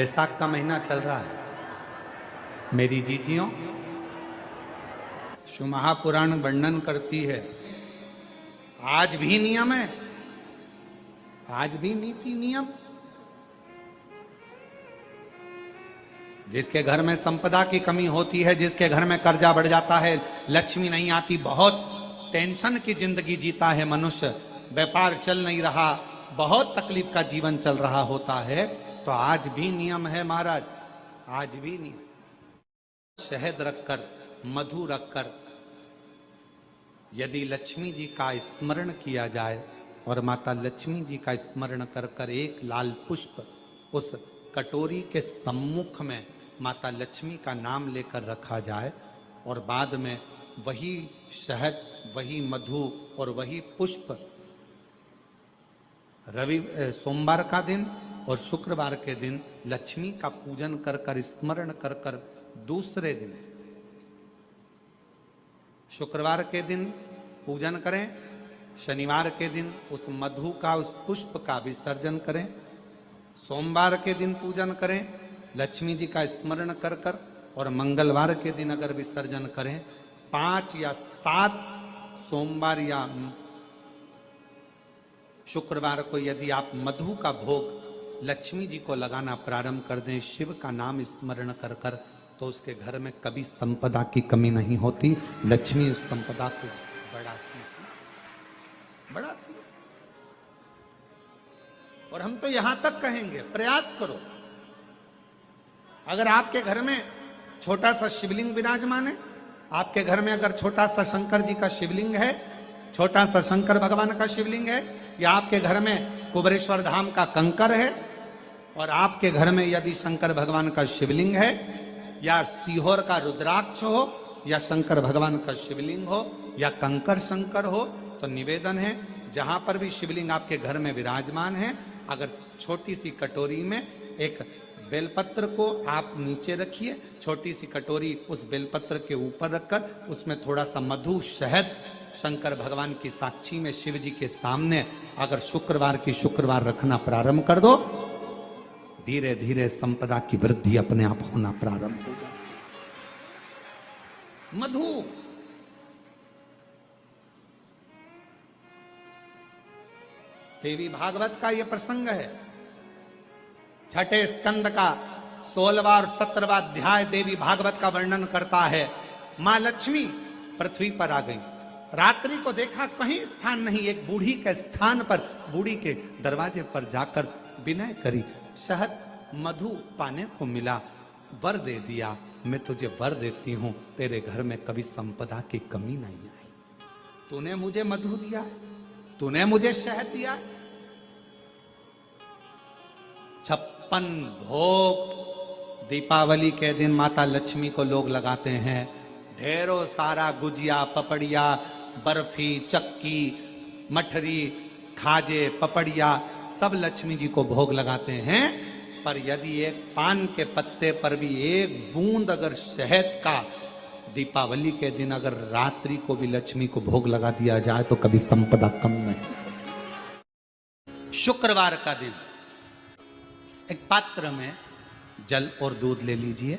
बैसाख का महीना चल रहा है। मेरी जीजियों, शिव महापुराण वर्णन करती है, आज भी नियम है, आज भी नीति नियम। जिसके घर में संपदा की कमी होती है, जिसके घर में कर्जा बढ़ जाता है, लक्ष्मी नहीं आती, बहुत टेंशन की जिंदगी जीता है मनुष्य, व्यापार चल नहीं रहा, बहुत तकलीफ का जीवन चल रहा होता है, तो आज भी नियम है महाराज, आज भी नियम। शहद रखकर, मधु रखकर यदि लक्ष्मी जी का स्मरण किया जाए और माता लक्ष्मी जी का स्मरण कर कर एक लाल पुष्प उस कटोरी के सम्मुख में माता लक्ष्मी का नाम लेकर रखा जाए और बाद में वही शहद, वही मधु और वही पुष्प सोमवार का दिन और शुक्रवार के दिन लक्ष्मी का पूजन कर कर, स्मरण कर कर, दूसरे दिन शुक्रवार के दिन पूजन करें, शनिवार के दिन उस मधु का, उस पुष्प का विसर्जन करें, सोमवार के दिन पूजन करें लक्ष्मी जी का स्मरण कर कर, और मंगलवार के दिन अगर विसर्जन करें, 5 या 7 सोमवार या शुक्रवार को यदि आप मधु का भोग लक्ष्मी जी को लगाना प्रारंभ कर दें, शिव का नाम स्मरण कर कर, तो उसके घर में कभी संपदा की कमी नहीं होती। लक्ष्मी उस संपदा को बढ़ाती। और हम तो यहां तक कहेंगे, प्रयास करो, अगर आपके घर में छोटा सा शिवलिंग विराजमान है, आपके घर में अगर छोटा सा शंकर जी का शिवलिंग है, छोटा सा शंकर भगवान का शिवलिंग है, या आपके घर में कुबेरेश्वर धाम का कंकर है, और आपके घर में यदि शंकर भगवान का शिवलिंग है, या सीहोर का रुद्राक्ष हो, या शंकर भगवान का शिवलिंग हो, या कंकर शंकर हो, तो निवेदन है, जहां पर भी शिवलिंग आपके घर में विराजमान है, अगर छोटी सी कटोरी में एक बेलपत्र को आप नीचे रखिए, छोटी सी कटोरी उस बेलपत्र के ऊपर रखकर उसमें थोड़ा सा मधु, शहद, शंकर भगवान की साक्षी में शिव जी के सामने अगर शुक्रवार की शुक्रवार रखना प्रारंभ कर दो, धीरे धीरे संपदा की वृद्धि अपने आप होना प्रारंभ होगा। मधु देवी भागवत का यह प्रसंग है, छठे स्कंद का 16वां और 17वां अध्याय देवी भागवत का वर्णन करता है। मां लक्ष्मी पृथ्वी पर आ गई, रात्रि को देखा कहीं स्थान नहीं, एक बूढ़ी के स्थान पर, बूढ़ी के दरवाजे पर जाकर विनय करी, शहद मधु पाने को मिला, वर दे दिया, मैं तुझे वर देती हूं, तेरे घर में कभी संपदा की कमी नहीं आई। तूने मुझे मधु दिया, तूने मुझे शहद दिया, 56 भोग दीपावली के दिन माता लक्ष्मी को लोग लगाते हैं, ढेरों सारा गुजिया, पपड़िया, बर्फी, चक्की, मठरी, खाजे, पपड़िया सब लक्ष्मी जी को भोग लगाते हैं। पर यदि एक पान के पत्ते पर भी एक बूंद अगर शहद का दीपावली के दिन अगर रात्रि को भी लक्ष्मी को भोग लगा दिया जाए तो कभी संपदा कम नहीं। शुक्रवार का दिन एक पात्र में जल और दूध ले लीजिए,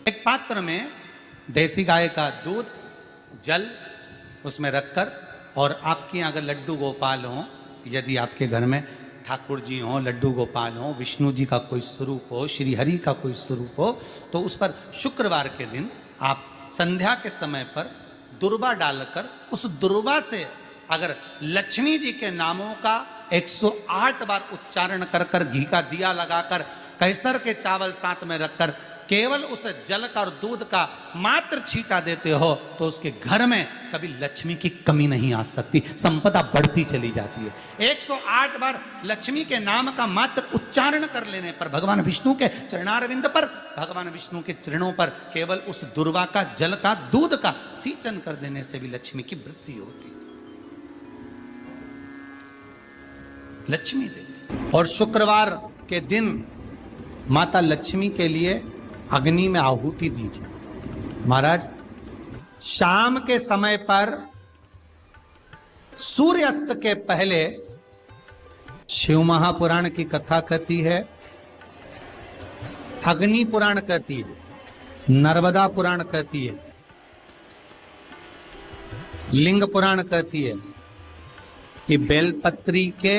एक पात्र में देसी गाय का दूध, जल उसमें रखकर, और आपके अगर लड्डू गोपाल हो, यदि आपके घर में ठाकुर जी हो, लड्डू गोपाल हो, विष्णु जी का कोई स्वरूप हो, श्री हरि का कोई स्वरूप हो, तो उस पर शुक्रवार के दिन आप संध्या के समय पर दुर्वा डालकर उस दुर्वा से अगर लक्ष्मी जी के नामों का 108 बार उच्चारण कर कर, घी का दिया लगाकर, कैसर के चावल साथ में रखकर केवल उस जल का और दूध का मात्र छींटा देते हो, तो उसके घर में कभी लक्ष्मी की कमी नहीं आ सकती, संपदा बढ़ती चली जाती है। 108 बार लक्ष्मी के नाम का मात्र उच्चारण कर लेने पर, भगवान विष्णु के चरणारविंद पर, भगवान विष्णु के चरणों पर केवल उस दुर्वा का, जल का, दूध का सिंचन कर देने से भी लक्ष्मी की वृद्धि होती, लक्ष्मी देती। और शुक्रवार के दिन माता लक्ष्मी के लिए अग्नि में आहुति दीजिए। महाराज, शाम के समय पर सूर्यास्त के पहले शिव महापुराण की कथा कहती है, अग्नि पुराण कहती है, नर्मदा पुराण कहती है, लिंग पुराण कहती है कि बेलपत्री के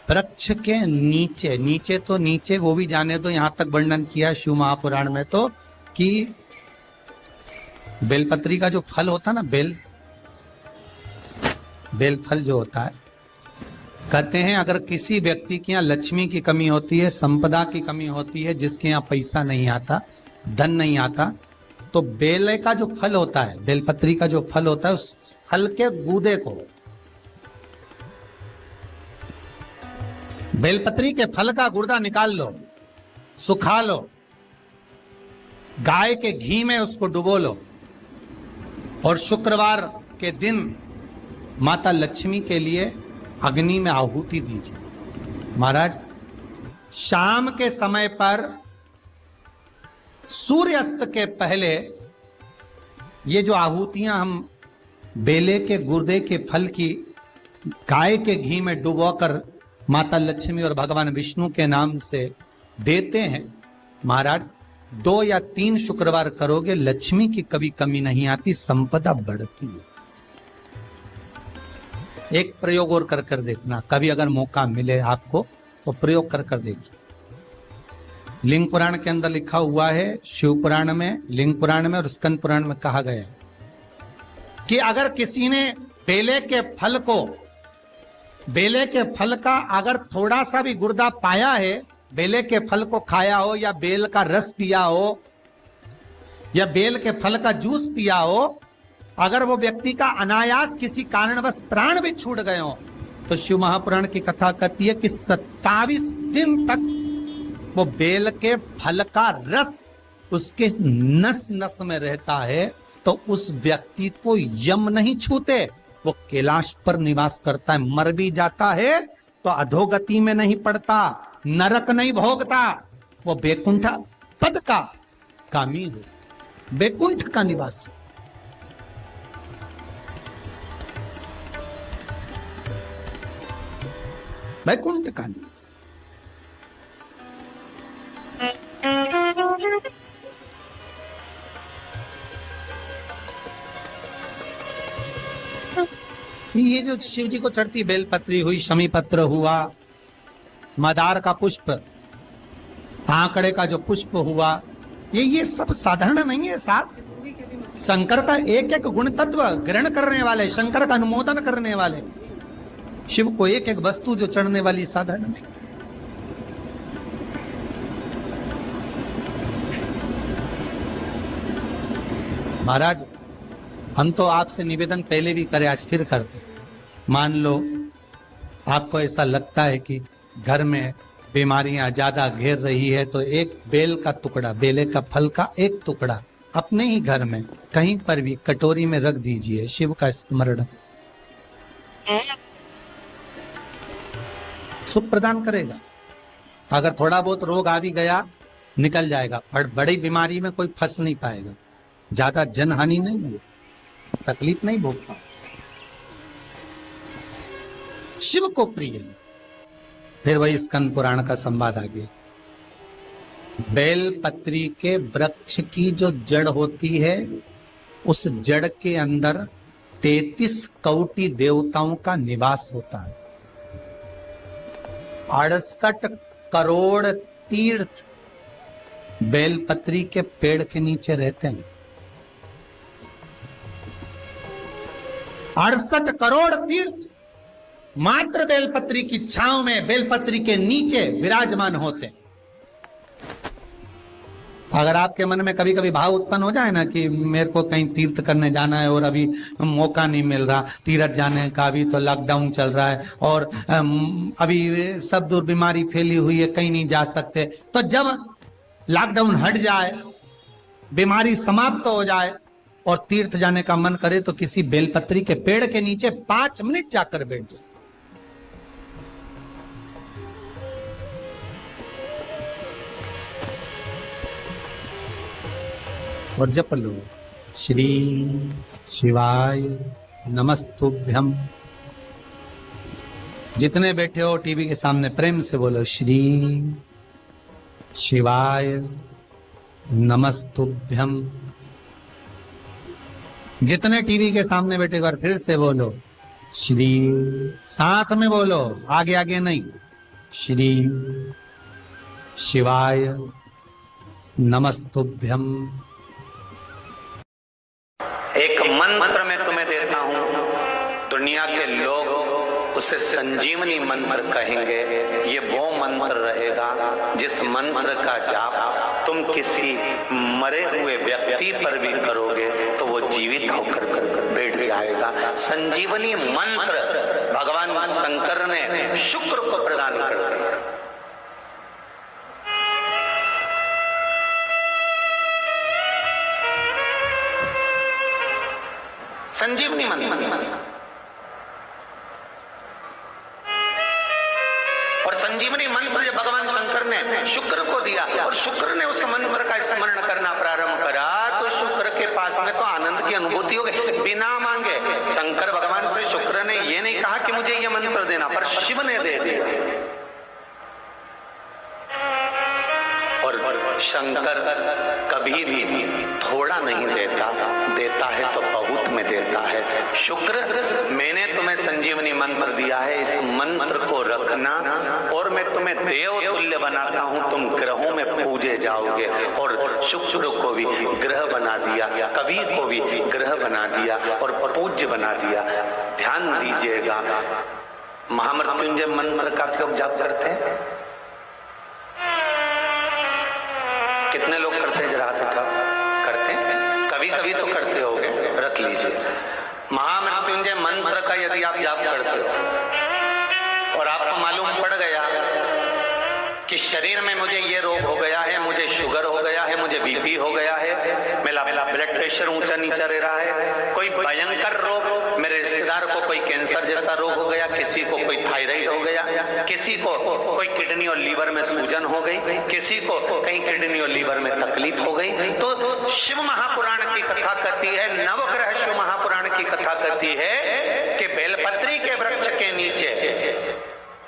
वृक्ष के नीचे, नीचे तो नीचे वो भी जाने दो, यहां तक वर्णन किया शिव महापुराण में तो कि बेलपत्री का जो फल होता है ना, बेल फल जो होता है, कहते हैं अगर किसी व्यक्ति के यहाँ लक्ष्मी की कमी होती है, संपदा की कमी होती है, जिसके यहाँ पैसा नहीं आता, धन नहीं आता, तो बेल का जो फल होता है, बेलपत्री का जो फल होता है, उस फल के गूदे को, बेलपत्री के फल का गुर्दा निकाल लो, सुखा लो, गाय के घी में उसको डुबो लो और शुक्रवार के दिन माता लक्ष्मी के लिए अग्नि में आहुति दीजिए। महाराज, शाम के समय पर सूर्यास्त के पहले ये जो आहुतियां हम बेले के गुर्दे के फल की गाय के घी में डुबोकर माता लक्ष्मी और भगवान विष्णु के नाम से देते हैं, महाराज 2 या 3 शुक्रवार करोगे, लक्ष्मी की कभी कमी नहीं आती, संपदा बढ़ती है। एक प्रयोग और कर कर देखना, कभी अगर मौका मिले आपको तो प्रयोग कर कर देखिए। लिंग पुराण के अंदर लिखा हुआ है, शिव पुराण में, लिंग पुराण में और स्कंद पुराण में कहा गया है कि अगर किसी ने बेले के फल को, बेले के फल का अगर थोड़ा सा भी गुर्दा पाया है, बेले के फल को खाया हो या बेल का रस पिया हो या बेल के फल का जूस पिया हो, अगर वो व्यक्ति का अनायास किसी कारणवश प्राण भी छूट गए हो, तो शिव महापुराण की कथा कहती है कि 27 दिन तक वो बेल के फल का रस उसके नस नस में रहता है, तो उस व्यक्ति को यम नहीं छूते, वो कैलाश पर निवास करता है। मर भी जाता है तो अधोगति में नहीं पड़ता, नरक नहीं भोगता, वो बैकुंठ पद का कामी हो, बैकुंठ का निवासी। बैकुंठ का निवास। ये जो शिव जी को चढ़ती बेलपत्री हुई, शमी पत्र हुआ, मदार का पुष्प, आंकड़े का जो पुष्प हुआ, ये सब साधारण नहीं है। साथ शंकर का एक एक गुण तत्व ग्रहण करने वाले, शंकर का अनुमोदन करने वाले, शिव को एक एक वस्तु जो चढ़ने वाली साधारण नहीं। महाराज, हम तो आपसे निवेदन पहले भी करे, आज फिर करते। मान लो आपको ऐसा लगता है कि घर में बीमारियां ज्यादा घेर रही है, तो एक बेल का टुकड़ा, बेले का फल का एक टुकड़ा अपने ही घर में कहीं पर भी कटोरी में रख दीजिए, शिव का स्मरण, सुख प्रदान करेगा। अगर थोड़ा बहुत रोग आ भी गया निकल जाएगा, पर बड़ी बीमारी में कोई फंस नहीं पाएगा, ज्यादा जनहानि नहीं होगी, तकलीफ नहीं भोग पाएगा। शिव को प्रिय। फिर वही स्कंद पुराण का संवाद आगे, बेल पत्री के वृक्ष की जो जड़ होती है, उस जड़ के अंदर 33 कोटि देवताओं का निवास होता है। 68 करोड़ तीर्थ बेलपत्री के पेड़ के नीचे रहते हैं। 68 करोड़ तीर्थ मात्र बेलपत्री की छांव में, बेलपत्री के नीचे विराजमान होते हैं। अगर आपके मन में कभी कभी भाव उत्पन्न हो जाए ना कि मेरे को कहीं तीर्थ करने जाना है और अभी मौका नहीं मिल रहा, तीर्थ जाने का, अभी तो लॉकडाउन चल रहा है और अभी सब दूर बीमारी फैली हुई है, कहीं नहीं जा सकते, तो जब लॉकडाउन हट जाए, बीमारी समाप्त हो जाए और तीर्थ जाने का मन करे, तो किसी बेलपत्री के पेड़ के नीचे 5 मिनट जाकर बैठ जाए। और जप लो, श्री शिवाय नमस्तुभ्यम। जितने बैठे हो टीवी के सामने प्रेम से बोलो, श्री शिवाय नमस्तुभ्यम। जितने टीवी के सामने बैठे एक बार फिर से बोलो श्री, साथ में बोलो, आगे आगे नहीं। श्री शिवाय नमस्तुभ्यम। एक मंत्र मैं तुम्हें देता हूं, दुनिया के लोग उसे संजीवनी मंत्र कहेंगे। ये वो मंत्र रहेगा जिस मंत्र का जाप तुम किसी मरे हुए व्यक्ति पर भी करोगे तो वो जीवित होकर बैठ जाएगा। संजीवनी मंत्र भगवान शंकर ने शुक्र को प्रदान कर दिया। संजीवनी मंत्र, और संजीवनी मंत्र जब भगवान शंकर ने शुक्र को दिया और शुक्र ने उस मंत्र का स्मरण करना प्रारंभ करा तो शुक्र के पास में तो आनंद की अनुभूति हो गई बिना मांगे। शंकर भगवान से शुक्र ने ये नहीं कहा कि मुझे ये मंत्र देना, पर शिव ने दे दिया। और शंकर कभी भी थोड़ा नहीं देता, देता है तो बहुत में देता है। शुक्र, मैंने तुम्हें संजीवनी मंत्र दिया है, इस मंत्र को रखना और मैं तुम्हें देव तुल्य बनाता हूं, तुम ग्रहों में पूजे जाओगे। और शुक्र को भी ग्रह बना दिया, कवि को भी ग्रह बना दिया और पूज्य बना दिया। ध्यान दीजिएगा, महामृत्युंजय मंत्र का आप जाप करते हैं? कितने लोग करते हैं? जरा हाथ उठाओ। करते हैं? कभी कभी तो करते होगे, रख लीजिए। महामृत्युंजय मंत्र का यदि आप जाप करते हो और आपको मालूम पड़ गया कि शरीर में मुझे ये रोग हो गया है, मुझे शुगर हो गया है, मुझे बीपी हो गया है, मेरा ब्लड प्रेशर ऊंचा नीचा रह रहा है, कोई भयंकर रोग, मेरे रिश्तेदार को कोई कैंसर जैसा रोग हो गया, किसी को कोई थायराइड हो गया, किसी को कोई किडनी और लीवर में सूजन हो गई, किसी को कहीं किडनी और लीवर में तकलीफ हो गई, तो शिव महापुराण की कथा कहती है, नवग्रह शिव महापुराण की कथा कहती है कि बेलपत्री के वृक्ष के नीचे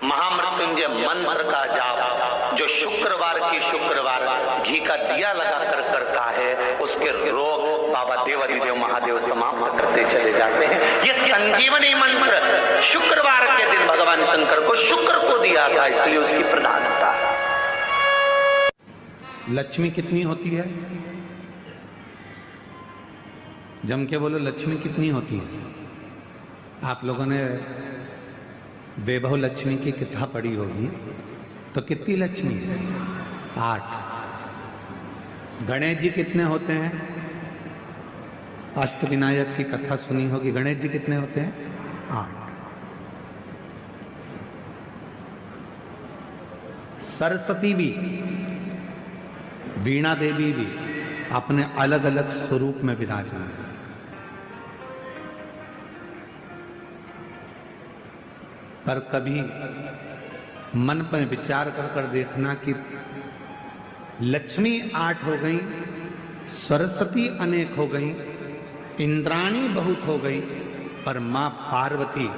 महामृत्युंजय मंत्र का जाप जो शुक्रवार की शुक्रवार घी का दिया लगा कर करता है, उसके रोग बाबा देवाधिदेव महादेव समाप्त करते चले जाते हैं। ये संजीवनी मंत्र शुक्रवार के दिन भगवान शंकर को शुक्र को दिया था, इसलिए उसकी प्रधानता है। लक्ष्मी कितनी होती है? जम के बोलो, लक्ष्मी कितनी होती है? आप लोगों ने वैभव लक्ष्मी की कथा पढ़ी होगी, तो कितनी लक्ष्मी है? 8। गणेश जी कितने होते हैं? अष्टविनायक की कथा सुनी होगी, गणेश जी कितने होते हैं? 8। सरस्वती भी, वीणा देवी भी अपने अलग अलग स्वरूप में विराजमान है। पर कभी मन पर विचार कर कर देखना कि लक्ष्मी 8 हो गई, सरस्वती अनेक हो गई, इंद्राणी बहुत हो गई, पर मां पार्वती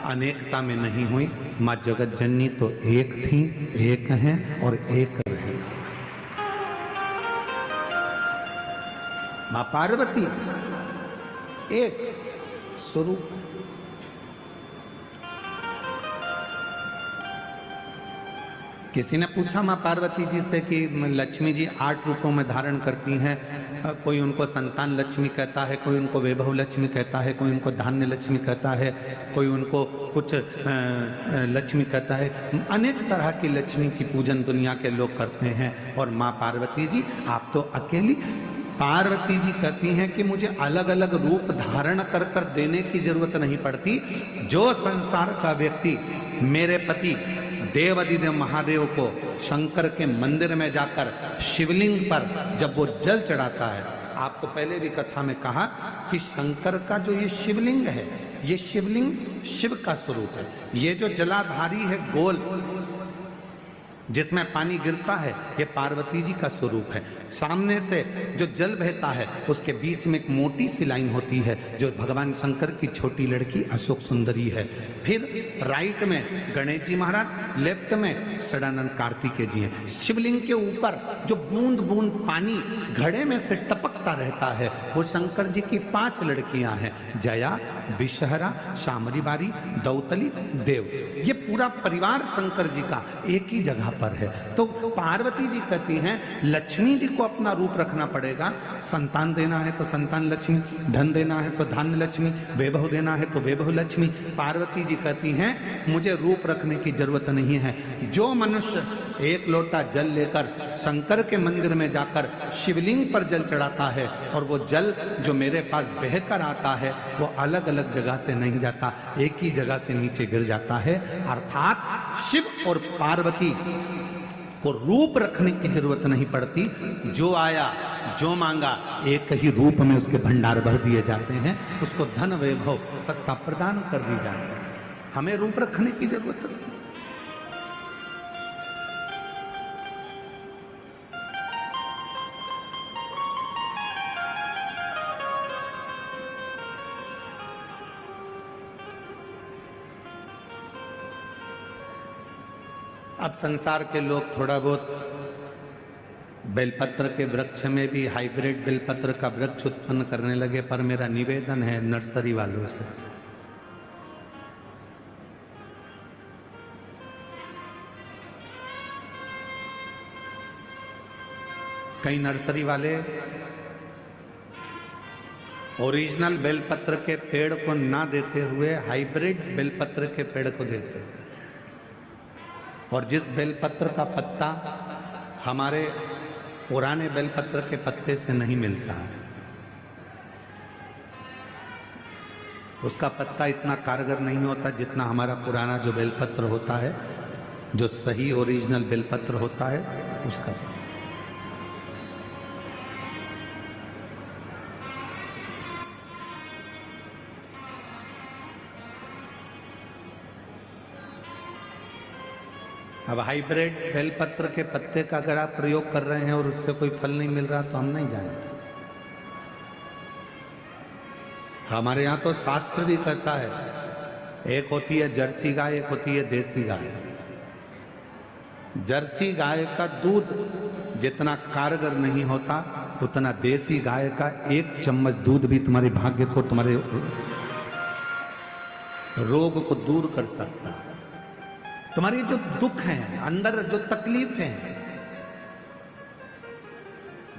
अनेकता में नहीं हुई। मां जगत जननी तो एक थी, एक हैं और एक रहेगा। मां पार्वती एक स्वरूप। किसी ने पूछा मां पार्वती जी से कि लक्ष्मी जी 8 रूपों में धारण करती हैं, कोई उनको संतान लक्ष्मी कहता है, कोई उनको वैभव लक्ष्मी कहता है, कोई उनको धान्य लक्ष्मी कहता है, कोई उनको कुछ लक्ष्मी कहता है। अनेक तरह की लक्ष्मी की पूजन दुनिया के लोग करते हैं। और मां पार्वती जी आप तो अकेली। पार्वती जी कहती हैं कि मुझे अलग अलग रूप धारण कर कर देने की जरूरत नहीं पड़ती। जो संसार का व्यक्ति मेरे पति देवाधिदेव महादेव को शंकर के मंदिर में जाकर शिवलिंग पर जब वो जल चढ़ाता है, आपको पहले भी कथा में कहा कि शंकर का जो ये शिवलिंग है, ये शिवलिंग शिव का स्वरूप है। ये जो जलाधारी है गोल, जिसमें पानी गिरता है ये पार्वती जी का स्वरूप है। सामने से जो जल बहता है उसके बीच में एक मोटी सी लाइन होती है जो भगवान शंकर की छोटी लड़की अशोक सुंदरी है। फिर राइट में गणेश जी महाराज, लेफ्ट में सदानंद कार्तिकेय जी हैं। शिवलिंग के ऊपर जो बूंद बूंद पानी घड़े में से टपकता रहता है वो शंकर जी की 5 लड़कियां हैं, जया, विषहरा, शामरी बारी, दौतली, देव। ये पूरा परिवार शंकर जी का एक ही जगह पर है। तो पार्वती जी कहती हैं लक्ष्मी जी को अपना रूप रखना पड़ेगा। संतान देना है तो संतान लक्ष्मी, धन देना है तो धन लक्ष्मी, वैभव देना है तो वैभव लक्ष्मी। पार्वती जी कहती हैं मुझे रूप रखने की जरूरत नहीं है। जो मनुष्य एक लोटा जल लेकर शंकर के मंदिर में जाकर शिवलिंग पर जल चढ़ाता है और वो जल जो मेरे पास बहकर आता है वो अलग अलग जगह से नहीं जाता, एक ही जगह से नीचे गिर जाता है। अर्थात शिव और पार्वती को रूप रखने की जरूरत नहीं पड़ती। जो आया जो मांगा एक ही रूप में उसके भंडार भर दिए जाते हैं, उसको धन वैभव सत्ता प्रदान कर दी जाती है। हमें रूप रखने की जरूरत नहीं। अब संसार के लोग थोड़ा बहुत बेलपत्र के वृक्ष में भी हाइब्रिड बेलपत्र का वृक्ष उत्पन्न करने लगे, पर मेरा निवेदन है नर्सरी वालों से, कई नर्सरी वाले ओरिजिनल बेलपत्र के पेड़ को ना देते हुए हाइब्रिड बेलपत्र के पेड़ को देते हैं। और जिस बेलपत्र का पत्ता हमारे पुराने बेलपत्र के पत्ते से नहीं मिलता है, उसका पत्ता इतना कारगर नहीं होता जितना हमारा पुराना जो बेलपत्र होता है, जो सही ओरिजिनल बेलपत्र होता है उसका। अब हाइब्रिड बेलपत्र के पत्ते का अगर आप प्रयोग कर रहे हैं और उससे कोई फल नहीं मिल रहा तो हम नहीं जानते। हमारे यहाँ तो शास्त्र भी कहता है, एक होती है जर्सी गाय, एक होती है देसी गाय। जर्सी गाय का दूध जितना कारगर नहीं होता उतना देसी गाय का 1 चम्मच दूध भी तुम्हारे भाग्य को, तुम्हारे रोग को दूर कर सकता है। तुम्हारी जो दुख हैं, अंदर जो तकलीफ हैं,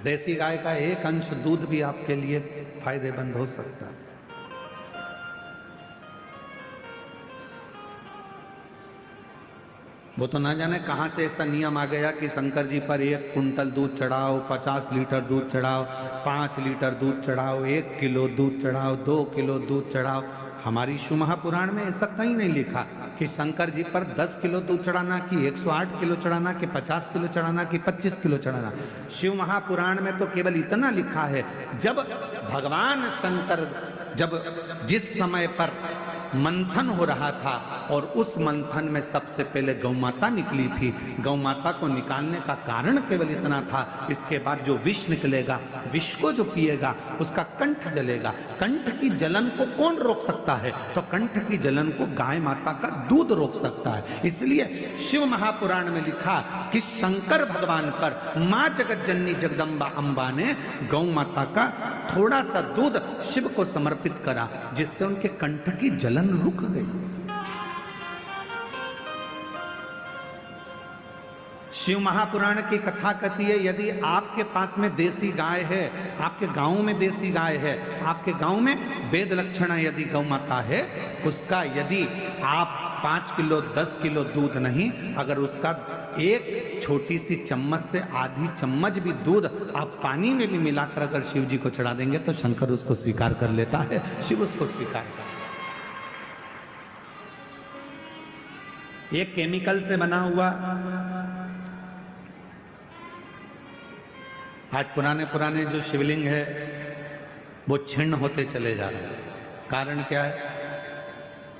देसी गाय का 1 अंश दूध भी आपके लिए फायदेमंद हो सकता है। वो तो ना जाने कहां से ऐसा नियम आ गया कि शंकर जी पर 1 कुंटल दूध चढ़ाओ, 50 लीटर दूध चढ़ाओ, 5 लीटर दूध चढ़ाओ, 1 किलो दूध चढ़ाओ, 2 किलो दूध चढ़ाओ। हमारी शिव महापुराण में ऐसा कहीं नहीं लिखा कि शंकर जी पर 10 किलो दूध चढ़ाना, कि 108 किलो चढ़ाना, कि 50 किलो चढ़ाना, कि 25 किलो चढ़ाना। शिव महापुराण में तो केवल इतना लिखा है, जब भगवान शंकर जिस समय पर मंथन हो रहा था और उस मंथन में सबसे पहले गौ माता निकली थी, गौ माता को निकालने का कारण केवल इतना था। इसके बाद जो विष निकलेगा, विष को जो पिएगा उसका कंठ जलेगा। कंठ की जलन को कौन रोक सकता है? तो कंठ की जलन को गाय माता का दूध रोक सकता है। इसलिए शिव महापुराण में लिखा कि शंकर भगवान पर माँ जगत जननी जगदम्बा अम्बा ने गौ माता का थोड़ा सा दूध शिव को समर्पित करा, जिससे उनके कंठ की जलन रुक गई। शिव महापुराण की कथा कहती है, यदि आपके पास में देसी गाय है, आपके गांव में देसी गाय है, आपके गांव में वेद लक्षणा यदि गौ माता है, उसका यदि आप 5 किलो 10 किलो दूध नहीं, अगर उसका 1 छोटी सी चम्मच से आधी चम्मच भी दूध आप पानी में भी मिलाकर अगर शिव जी को चढ़ा देंगे तो शंकर उसको स्वीकार कर लेता है, शिव उसको स्वीकार कर। ये केमिकल से बना हुआ, आज पुराने जो शिवलिंग है वो छिन्न होते चले जा रहे हैं। कारण क्या है?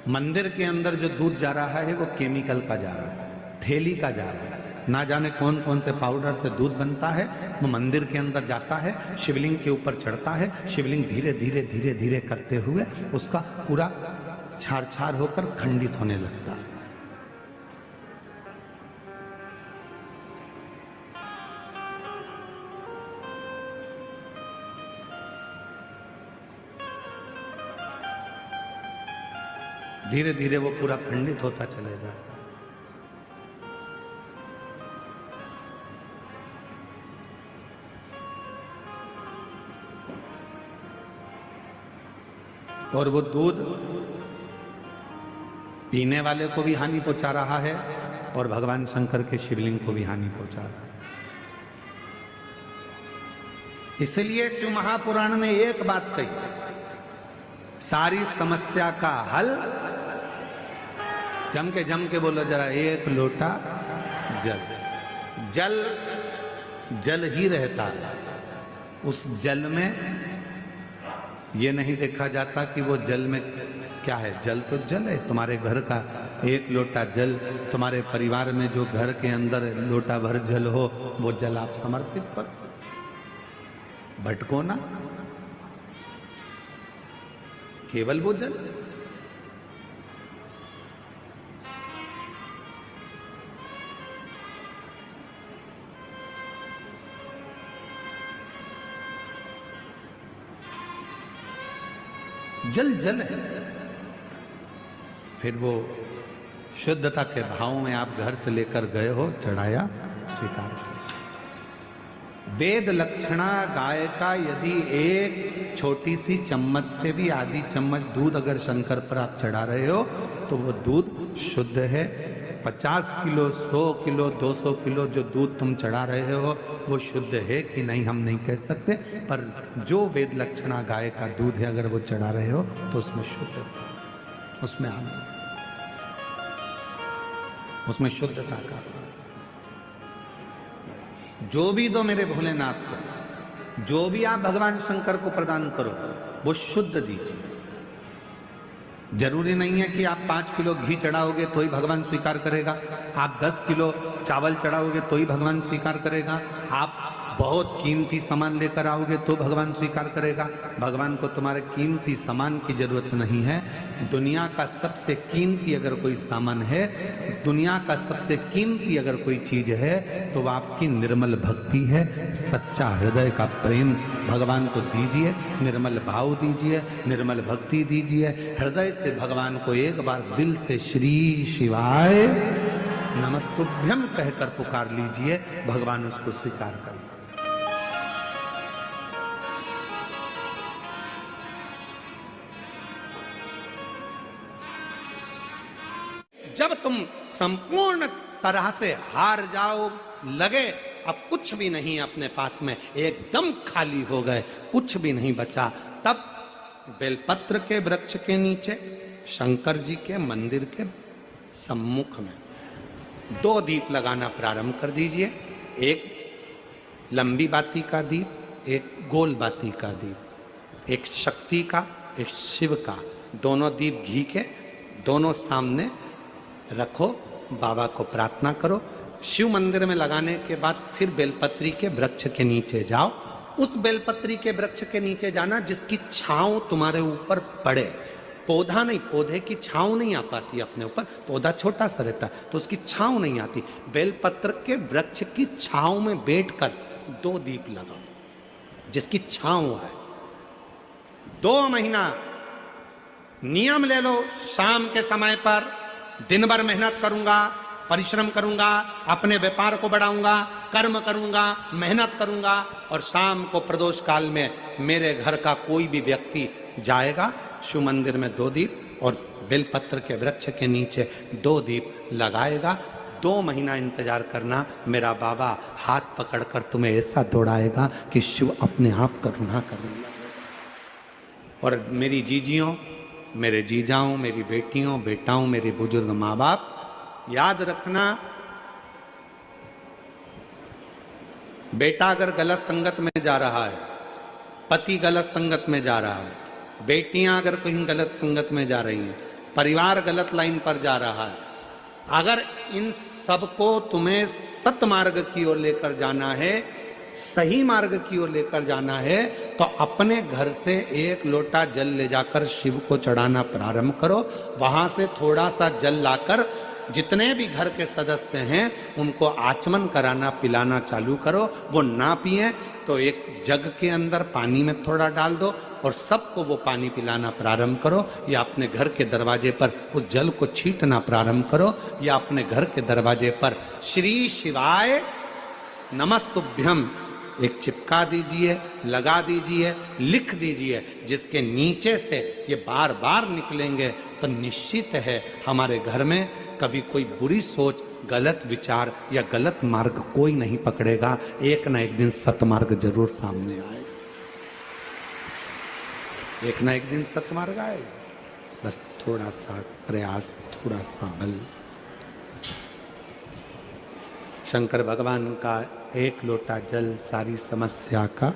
मंदिर के अंदर जो दूध जा रहा है वो केमिकल का जा रहा है, थैली का जा रहा है। ना जाने कौन कौन से पाउडर से दूध बनता है। वो मंदिर के अंदर जाता है, शिवलिंग के ऊपर चढ़ता है, शिवलिंग धीरे धीरे धीरे धीरे करते हुए उसका पूरा छार छार होकर खंडित होने लगता है। धीरे धीरे वो पूरा खंडित होता चलेगा। और वो दूध पीने वाले को भी हानि पहुंचा रहा है और भगवान शंकर के शिवलिंग को भी हानि पहुंचा रहा है। इसलिए शिव महापुराण ने एक बात कही, सारी समस्या का हल, जम के बोलो जरा, एक लोटा जल। जल जल ही रहता है। उस जल में ये नहीं देखा जाता कि वो जल में क्या है। जल तो जल है। तुम्हारे घर का एक लोटा जल, तुम्हारे परिवार में जो घर के अंदर लोटा भर जल हो, वो जल आप समर्पित करो, भटको ना, केवल वो जल। जल जल है। फिर वो शुद्धता के भाव में आप घर से लेकर गए हो, चढ़ाया, स्वीकार किया। वेद लक्षणा गाय का यदि एक छोटी सी चम्मच से भी आधी चम्मच दूध अगर शंकर पर आप चढ़ा रहे हो तो वो दूध शुद्ध है। 50 किलो, 100 किलो, 200 किलो जो दूध तुम चढ़ा रहे हो वो शुद्ध है कि नहीं हम नहीं कह सकते, पर जो वेद लक्षणा गाय का दूध है अगर वो चढ़ा रहे हो तो उसमें शुद्ध है, उसमें आनंद, उसमें शुद्धता का। जो भी दो मेरे भोलेनाथ को, जो भी आप भगवान शंकर को प्रदान करो वो शुद्ध दीजिए। जरूरी नहीं है कि आप 5 किलो घी चढ़ाओगे तो ही भगवान स्वीकार करेगा, आप 10 किलो चावल चढ़ाओगे तो ही भगवान स्वीकार करेगा, आप बहुत कीमती सामान लेकर आओगे तो भगवान स्वीकार करेगा। भगवान को तुम्हारे कीमती सामान की जरूरत नहीं है। दुनिया का सबसे कीमती अगर कोई सामान है, दुनिया का सबसे कीमती अगर कोई चीज है तो वह आपकी निर्मल भक्ति है। सच्चा हृदय का प्रेम भगवान को दीजिए, निर्मल भाव दीजिए, निर्मल भक्ति दीजिए। हृदय से भगवान को एक बार दिल से श्री शिवाय नमस्तुभ्यम कहकर पुकार लीजिए, भगवान उसको स्वीकार कर। जब तुम संपूर्ण तरह से हार जाओ, लगे अब कुछ भी नहीं अपने पास में, एकदम खाली हो गए, कुछ भी नहीं बचा, तब बेलपत्र के वृक्ष के नीचे शंकर जी के मंदिर के सम्मुख में 2 दीप लगाना प्रारंभ कर दीजिए। एक लंबी बाती का दीप, एक गोल बाती का दीप, एक शक्ति का, एक शिव का। दोनों दीप घी के दोनों सामने रखो, बाबा को प्रार्थना करो। शिव मंदिर में लगाने के बाद फिर बेलपत्री के वृक्ष के नीचे जाओ। उस बेलपत्री के वृक्ष के नीचे जाना जिसकी छांव तुम्हारे ऊपर पड़े। पौधा नहीं, पौधे की छांव नहीं आ पाती अपने ऊपर, पौधा छोटा सा रहता है तो उसकी छांव नहीं आती। बेलपत्र के वृक्ष की छांव में बैठकर 2 दीप लगाओ जिसकी छांव है। 2 महीना नियम ले लो, शाम के समय पर दिन भर मेहनत करूंगा, परिश्रम करूंगा, अपने व्यापार को बढ़ाऊंगा, कर्म करूंगा, मेहनत करूंगा, और शाम को प्रदोष काल में मेरे घर का कोई भी व्यक्ति जाएगा, शिव मंदिर में 2 दीप और बेलपत्र के वृक्ष के नीचे 2 दीप लगाएगा। 2 महीना इंतजार करना, मेरा बाबा हाथ पकड़कर तुम्हें ऐसा दौड़ाएगा कि शिव अपने आप करुणा करने लगेगा। और मेरी जीजियों, मेरे जीजाओं, मेरी बेटियों, बेटाओं, मेरे बुजुर्ग माँ बाप, याद रखना, बेटा अगर गलत संगत में जा रहा है, पति गलत संगत में जा रहा है, बेटियां अगर कहीं गलत संगत में जा रही हैं, परिवार गलत लाइन पर जा रहा है, अगर इन सबको तुम्हें सतमार्ग की ओर लेकर जाना है, सही मार्ग की ओर लेकर जाना है, तो अपने घर से एक लोटा जल ले जाकर शिव को चढ़ाना प्रारंभ करो। वहां से थोड़ा सा जल लाकर जितने भी घर के सदस्य हैं उनको आचमन कराना पिलाना चालू करो। वो ना पिए तो एक जग के अंदर पानी में थोड़ा डाल दो और सबको वो पानी पिलाना प्रारंभ करो, या अपने घर के दरवाजे पर उस जल को छींटना प्रारंभ करो, या अपने घर के दरवाजे पर श्री शिवाय नमस्तुभ्यम एक चिपका दीजिए, लगा दीजिए, लिख दीजिए, जिसके नीचे से ये बार बार निकलेंगे तो निश्चित है हमारे घर में कभी कोई बुरी सोच, गलत विचार या गलत मार्ग कोई नहीं पकड़ेगा। एक ना एक दिन सतमार्ग जरूर सामने आएगा, एक ना एक दिन सतमार्ग आएगा। बस थोड़ा सा प्रयास, थोड़ा सा बल। शंकर भगवान का एक लोटा जल सारी समस्या का